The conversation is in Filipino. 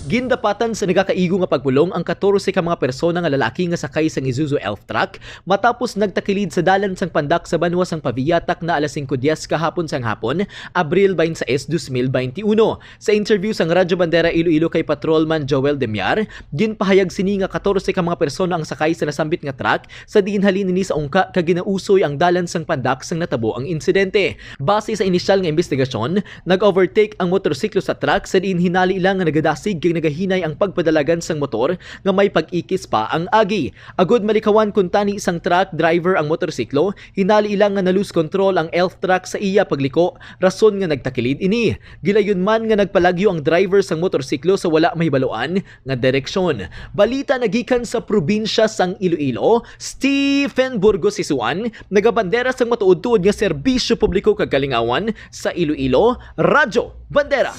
Gindapatan sa nagakaigo nga pagpulong ang 14 ka mga persona nga lalaki nga sakay sang Isuzu elf truck matapos nagtakilid sa dalan sang Pandak sa Banwa sang Paviatak na alas 5:10 kahapon sang hapon, Abril 26, 2021. Sa interview sang Radyo Bandera Iloilo kay Patrolman Joel Demiar, ginpahayag sini nga 14 ka mga persona ang sakay sa nasambit nga truck sa diin halin nini sa ungka kag ginausoy ang dalan sang Pandak sang natabo ang insidente. Base sa inisyal nga investigasyon, nag-overtake ang motorsiklo sa truck sa diin hinali ilang nga nagadasig kag nagahinay ang pagpadalagan sang motor nga may pag-ikis pa ang agi. Agud malikawan kun tani isang truck driver ang motorsiklo, hinali ilang nga na-lose control ang elf truck sa iya pagliko, rason nga nagtakilid ini. Gilayon man nga nagpalagyo ang driver sang motorsiklo sa wala mahibaluan nga direksyon. Balita nagikan sa probinsya sang Iloilo, Stephen Burgos Isuan, nagabandera sang matuod-tuod nga serbisyo publiko kag kalingawan sa Iloilo, Radyo Bandera.